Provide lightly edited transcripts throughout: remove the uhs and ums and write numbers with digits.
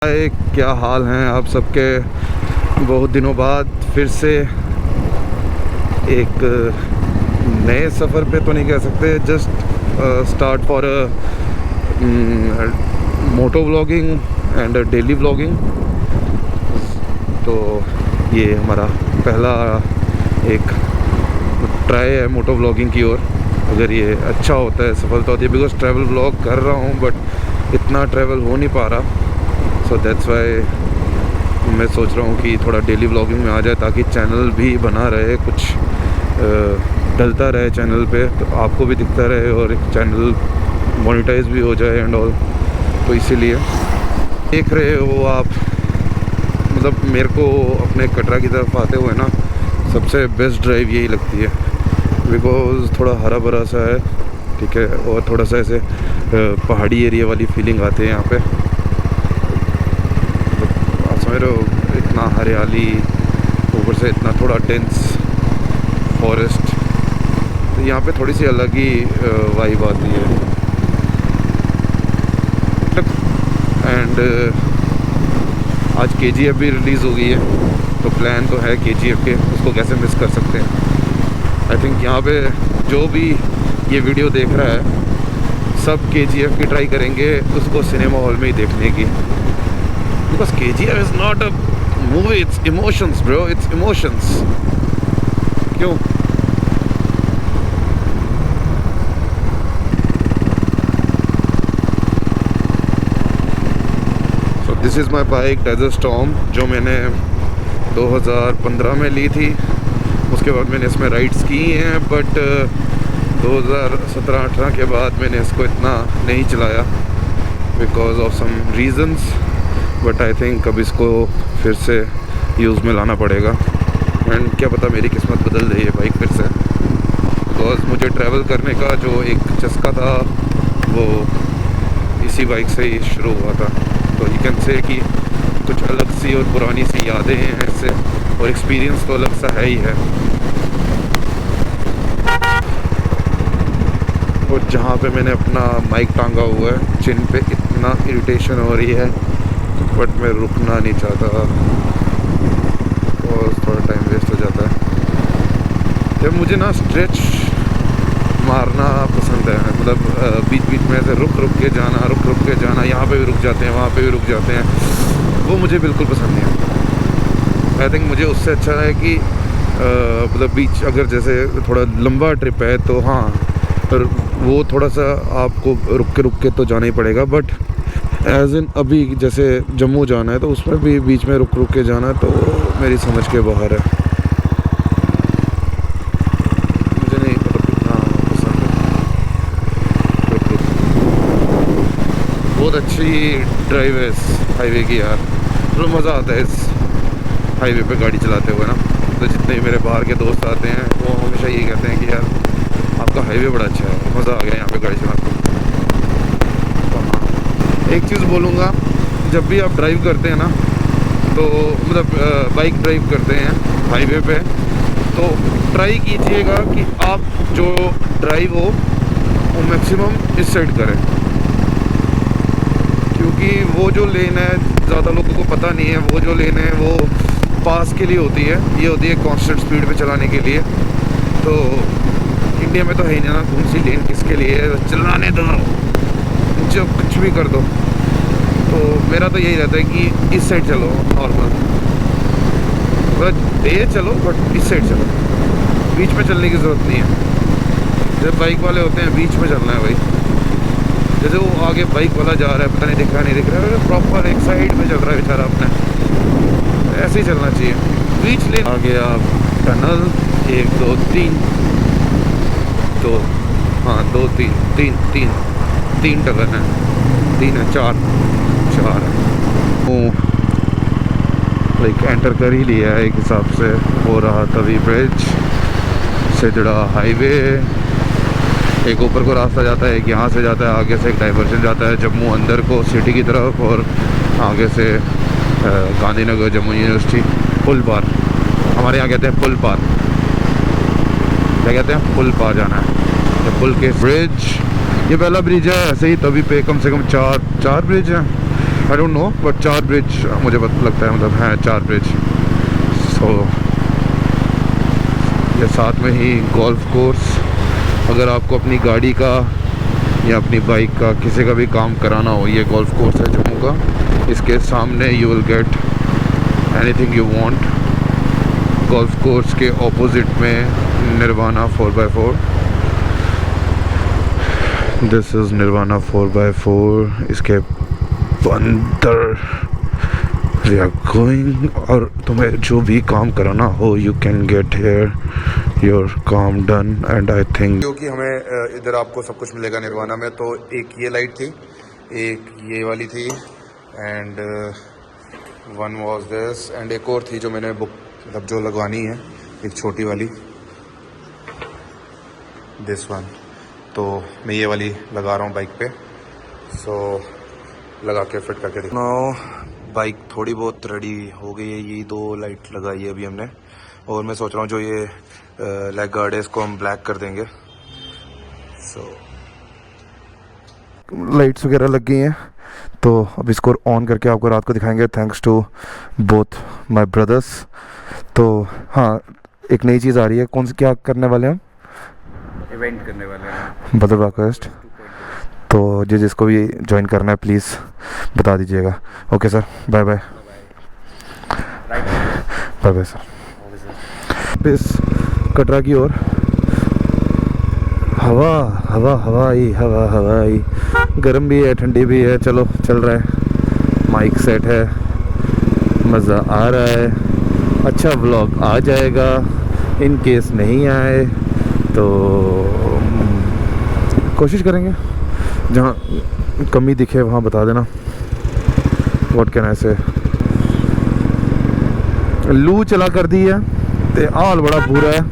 हाय, क्या हाल हैं आप सबके। बहुत दिनों बाद फिर से एक नए सफ़र पे तो नहीं कह सकते, just start for moto vlogging and daily vlogging. तो ये हमारा पहला एक ट्राई है मोटो व्लॉगिंग की ओर। अगर ये अच्छा होता है, सफलता होती है, बिकॉज ट्रैवल व्लॉग कर रहा हूँ बट इतना ट्रैवल हो नहीं पा रहा। सो दैट्स वाई मैं सोच रहा हूँ कि थोड़ा डेली व्लॉगिंग में आ जाए, ताकि चैनल भी बना रहे, कुछ डलता रहे चैनल पे, तो आपको भी दिखता रहे और एक चैनल मोनेटाइज भी हो जाए एंड ऑल। तो इसीलिए देख रहे हो आप, मतलब मेरे को अपने कटरा की तरफ आते हुए ना सबसे बेस्ट ड्राइव यही लगती है, बिकॉज थोड़ा हरा भरा सा है, ठीक है, और थोड़ा सा ऐसे पहाड़ी एरिया वाली फीलिंग आती है यहाँ पे। समझ रहे हो, इतना हरियाली, ऊपर से इतना थोड़ा डेंस फॉरेस्ट, तो यहाँ पे थोड़ी सी अलग ही वाइब आती है। एंड आज KGF भी रिलीज़ हो गई है, तो प्लान तो है KGF के, उसको कैसे मिस कर सकते हैं। आई थिंक यहाँ पे जो भी ये वीडियो देख रहा है सब KGF की ट्राई करेंगे उसको सिनेमा हॉल में ही देखने की, because KGF is not a movie, it's emotions bro, it's emotions। क्यों? So this is my bike Desert Storm, जो मैंने 2015 में ली थी। उसके बाद मैंने इसमें राइड्स की हैं, बट 2017-18 के बाद मैंने इसको इतना नहीं चलाया because of some reasons. But I think अब इसको फिर से यूज़ में लाना पड़ेगा, एंड क्या पता मेरी किस्मत बदल दे ये बाइक फिर से, बिकॉज मुझे ट्रैवल करने का जो एक चस्का था वो इसी बाइक से ही शुरू हुआ था। तो यू कैन से कि कुछ अलग सी और पुरानी सी यादें हैं इससे, और एक्सपीरियंस तो अलग सा है ही है। और जहाँ पे मैंने अपना माइक टांगा हुआ है चिन पे, इतना इरिटेशन हो रही है, बट मैं रुकना नहीं चाहता और थोड़ा टाइम वेस्ट हो जाता है। जब मुझे ना स्ट्रेच मारना पसंद है, मतलब बीच बीच में ऐसे रुक रुक के जाना, यहाँ पे भी रुक जाते हैं, वहाँ पे भी रुक जाते हैं, वो मुझे बिल्कुल पसंद नहीं है। आई थिंक मुझे उससे अच्छा है कि मतलब बीच अगर जैसे थोड़ा लंबा ट्रिप है तो हाँ, पर वो थोड़ा सा आपको रुक के तो जाना ही पड़ेगा, बट एज इन अभी जैसे जम्मू जाना है तो उसमें भी बीच में रुक के जाना, तो मेरी समझ के बाहर है। मुझे नहीं मतलब कितना पसंद है। बहुत अच्छी ड्राइव है इस हाईवे की यार, तो मज़ा आता है इस हाईवे पे गाड़ी चलाते हुए ना। तो जितने भी मेरे बाहर के दोस्त आते हैं वो हमेशा यही कहते हैं कि यार आपका हाईवे बड़ा अच्छा है, मज़ा आ गया यहाँ पे गाड़ी चलाते हुए। एक चीज़ बोलूँगा, जब भी आप ड्राइव करते हैं ना, तो मतलब बाइक ड्राइव करते हैं हाईवे पे, तो ट्राई कीजिएगा कि आप जो ड्राइव हो वो मैक्सिमम इस साइड करें, क्योंकि वो जो लेन है ज़्यादा लोगों को पता नहीं है, वो जो लेन है वो पास के लिए होती है, ये होती है कांस्टेंट स्पीड पे चलाने के लिए। तो इंडिया में तो है ही नहीं ना, कौन सी लेन किसके लिए है, चलाने दो, जो कुछ भी कर दो। तो मेरा तो यही रहता है कि इस साइड चलो, नॉर्मल मतलब तेज चलो बट इस साइड चलो, बीच में चलने की ज़रूरत नहीं है। जब बाइक वाले होते हैं बीच में चलना है भाई, जैसे वो आगे बाइक वाला जा रहा है, पता नहीं दिख रहा है, प्रॉपर एक साइड में चल रहा है बेचारा अपने, ऐसे ही चलना चाहिए। बीच लेन आ गया टनल, 1 2 3 2, हाँ 2 3 3 टनल है, 3 है, 4 लाइक एंटर कर ही लिया है एक हिसाब से। हो रहा तवी ब्रिज से जुड़ा हाईवे, एक ऊपर को रास्ता जाता है, एक यहाँ से जाता है, आगे से एक डाइवर्जन जाता है जम्मू अंदर को सिटी की तरफ, और आगे से गांधीनगर जम्मू यूनिवर्सिटी। पुल पार, हमारे यहाँ कहते हैं पुल पार, क्या कहते हैं, पुल पार जाना है। पुल के ब्रिज, ये पहला ब्रिज है, ऐसे ही तभी पे कम से कम चार ब्रिज हैं। I don't know, but 4 bridge मुझे लगता है, मतलब है 4 ब्रिज। सो ये साथ में ही गोल्फ कोर्स। अगर आपको अपनी गाड़ी का या अपनी बाइक का किसी का भी काम कराना हो, ये गोल्फ कोर्स है जम्मू का। इसके सामने you will get anything you want. Golf course के ऑपोजिट में nirvana 4x4। This is nirvana 4x4। इसके अंदर वी आर गोइंग। और तुम्हें जो भी काम कराना हो, you can get here your काम डन। एंड आई थिंक क्योंकि हमें इधर आपको सब कुछ मिलेगा निर्वाणा में। तो एक ये लाइट थी, एक ये वाली थी, and one was this, and एक और थी जो मैंने बुक मतलब जो लगवानी है, एक छोटी वाली, दिस वन। तो मैं ये वाली लगा रहा हूँ बाइक पे। सो लगा के फिट करके देखना। बाइक थोड़ी बहुत रेडी हो गई है। ये 2 लाइट लगाई है अभी हमने, और मैं सोच रहा हूँ जो ये लेग गार्ड है इसको हम ब्लैक कर देंगे। सो लाइट्स वगैरह लग गई हैं, तो अब इसको ऑन करके आपको रात को दिखाएंगे, thanks to both my brothers. तो हाँ, एक नई चीज़ आ रही है। कौन सी, क्या करने वाले हैं हम? इवेंट करने वाले हैं, बदल ब्रॉडकास्ट। तो जिसको भी ज्वाइन करना है प्लीज़ बता दीजिएगा। Okay sir, bye bye. Bye bye sir. इस कटरा की ओर हवा हवा हवाई, गर्म भी है ठंडी भी है। चलो चल रहा है, माइक सेट है, मज़ा आ रहा है। अच्छा व्लॉग आ जाएगा। इन केस नहीं आए तो कोशिश करेंगे, जहाँ कमी दिखे वहाँ बता देना। व्हाट कैन आई से। लू चला कर दी है ते हाल बड़ा बुरा है।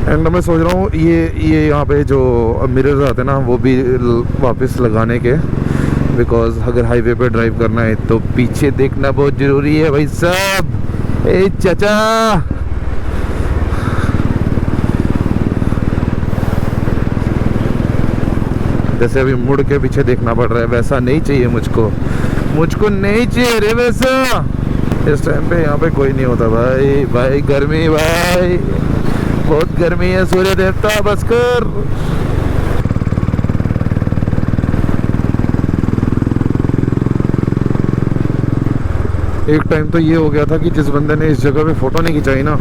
एंड मैं सोच रहा हूँ ये यहाँ पे जो मिरर्स आते हैं ना, वो भी वापस लगाने के, बिकॉज अगर हाईवे पे ड्राइव करना है तो पीछे देखना बहुत ज़रूरी है भाई साहब। ए चाचा, जैसे अभी मुड़ के पीछे देखना पड़ रहा है, वैसा नहीं चाहिए मुझको नहीं चाहिए रे वैसा। इस टाइम पे यहाँ पे कोई नहीं होता भाई गर्मी, भाई बहुत गर्मी है। सूर्य देवता बस कर। एक टाइम तो ये हो गया था कि जिस बंदे ने इस जगह पे फ़ोटो नहीं खिंचाई ना,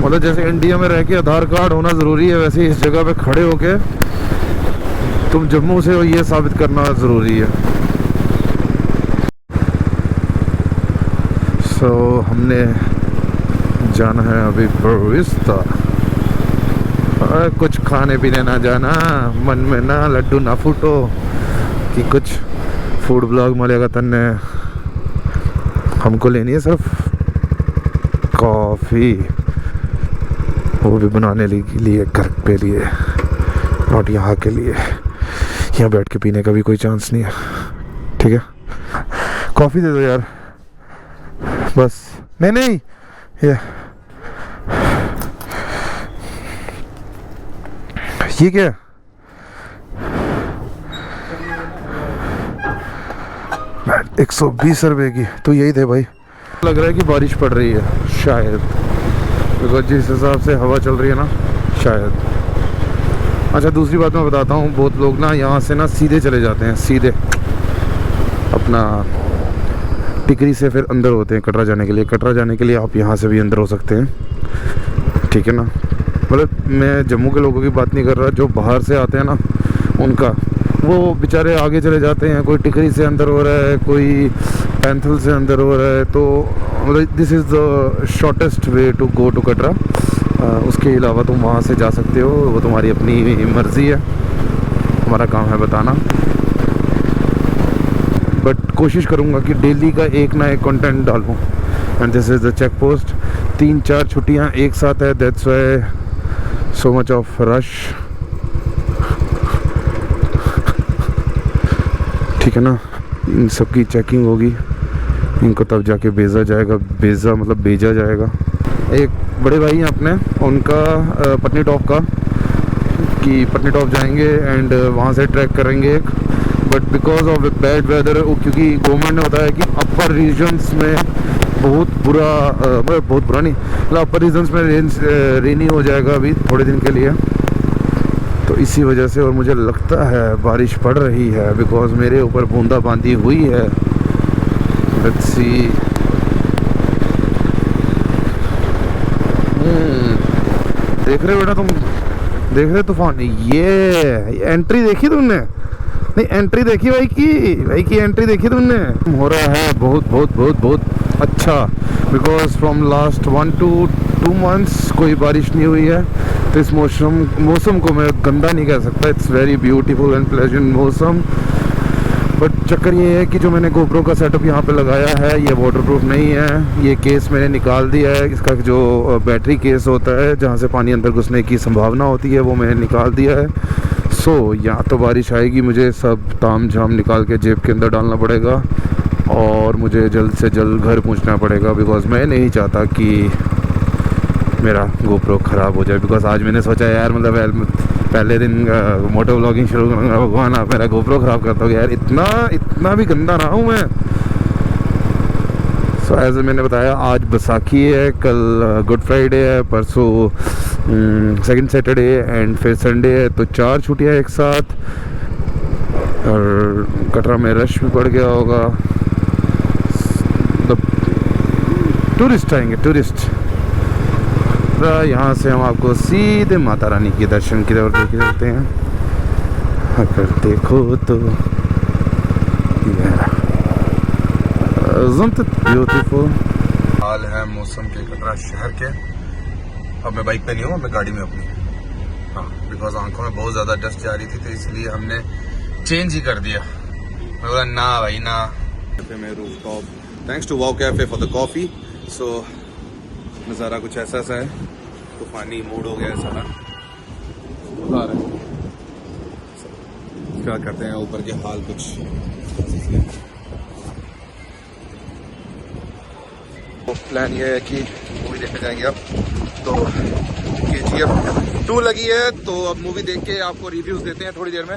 मतलब जैसे इंडिया में रह के आधार कार्ड होना ज़रूरी है, वैसे इस जगह पे खड़े होके तुम जम्मू से हो ये साबित करना ज़रूरी है। सो हमने जाना है अभी बरिस्ता। कुछ खाने पीने ना जाना, मन में ना लड्डू ना फूटो कि कुछ फूड ब्लॉग मिलेगा तन्ने। हमको लेनी है सिर्फ कॉफ़ी, वो भी बनाने के लिए घर पे लिए, नॉट यहाँ के लिए। यहाँ बैठ के पीने का भी कोई चांस नहीं है। ठीक है, कॉफ़ी दे दो यार बस। नहीं ये क्या 120 रुपए की? तो यही थे भाई। लग रहा है कि बारिश पड़ रही है शायद, बिकॉज जिस हिसाब से हवा चल रही है ना, शायद। अच्छा, दूसरी बात मैं बताता हूँ, बहुत लोग ना यहाँ से ना सीधे चले जाते हैं, सीधे अपना टिकरी से फिर अंदर होते हैं कटरा जाने के लिए। कटरा जाने के लिए आप यहाँ से भी अंदर हो सकते हैं, ठीक है ना। मतलब मैं जम्मू के लोगों की बात नहीं कर रहा, जो बाहर से आते हैं ना उनका, वो बेचारे आगे चले जाते हैं। कोई टिकरी से अंदर हो रहा है, कोई पैंथल से अंदर हो रहा है। तो मतलब this is the shortest way to go to Katra. उसके अलावा तुम वहाँ से जा सकते हो, वो तुम्हारी अपनी मर्ज़ी है, हमारा काम है बताना। बट कोशिश करूँगा कि डेली का एक ना एक कंटेंट डालूँ। And this is the check post. 3-4 छुट्टियाँ एक साथ है, that's why so much of rush. ठीक है ना, इन सब की चेकिंग होगी, इनको तब जाके भेजा जाएगा। भेजा जाएगा। एक बड़े भाई हैं अपने, उनका पटनी टॉप का, कि पटनी टॉप जाएंगे एंड वहाँ से ट्रैक करेंगे एक, but because of bad weather, क्योंकि गवर्नमेंट ने बताया कि अपर रीजन्स में बहुत बुरा मतलब बहुत बुरा नहीं, मतलब अपर रीजन्स में रेनी हो जाएगा अभी थोड़े दिन के लिए, तो इसी वजह से। और मुझे लगता है बारिश पड़ रही है बिकॉज मेरे ऊपर बूंदाबांदी हुई है। Let's see. देख रहे हो बेटा तुम, देख रहे तूफान? ये एंट्री देखी तुमने? नहीं, एंट्री देखी भाई की एंट्री देखी तुमने? हो रहा है बहुत बहुत बहुत बहुत अच्छा, because from last 1 to 2 months कोई बारिश नहीं हुई है, तो इस मौसम को मैं गंदा नहीं कह सकता। It's very beautiful and pleasant मौसम। बट चक्कर ये है कि जो मैंने गोप्रो का सेटअप यहाँ पे लगाया है ये वाटरप्रूफ नहीं है। ये केस मैंने निकाल दिया है, इसका जो बैटरी केस होता है जहाँ से पानी अंदर घुसने की संभावना होती है वो मैंने निकाल दिया है। सो यहाँ तो बारिश आएगी, मुझे सब ताम झाम निकाल के जेब के अंदर डालना पड़ेगा और मुझे जल्द से जल्द घर पहुँचना पड़ेगा, बिकॉज मैं नहीं चाहता कि मेरा गोप्रो ख़राब हो जाए। बिकॉज आज मैंने सोचा यार, मतलब पहले दिन मोटो व्लॉगिंग शुरू करूँगा, भगवान आप मेरा गोप्रो ख़राब करता हो यार, इतना भी गंदा ना हूँ मैं। सो एज मैंने बताया, आज बैसाखी है, कल गुड फ्राइडे है, परसों सेकंड सैटरडे एंड फिर संडे है, तो 4 छुट्टियाँ एक साथ। और कटरा में रश भी पड़ गया होगा, टूरिस्ट आएंगे, टूरिस्ट। यहाँ से हम आपको सीधे माता रानी के दर्शन की तरफ देख सकते हैं, अगर देखो तो ब्यूटीफुल हाल है मौसम के कटरा शहर के। अब मैं बाइक पे नहीं हूँ, मैं गाड़ी में अपनी। हाँ, बिकॉज आंखों में बहुत ज़्यादा डस्ट जा रही थी, तो इसलिए हमने चेंज ही कर दिया। मैं बोला ना भाई ना। मैं roof top, thanks to Wow Cafe for the coffee. So नज़ारा कुछ ऐसा सा है, तूफानी मूड हो गया है सारा, मज़ा आ रहा है। क्या करते हैं ऊपर के हाल कुछ। तो प्लान ये है कि मूवी देखने जाएंगे अब। तो KGF 2 लगी है, तो अब मूवी देख के आपको रिव्यूज़ देते हैं थोड़ी देर में।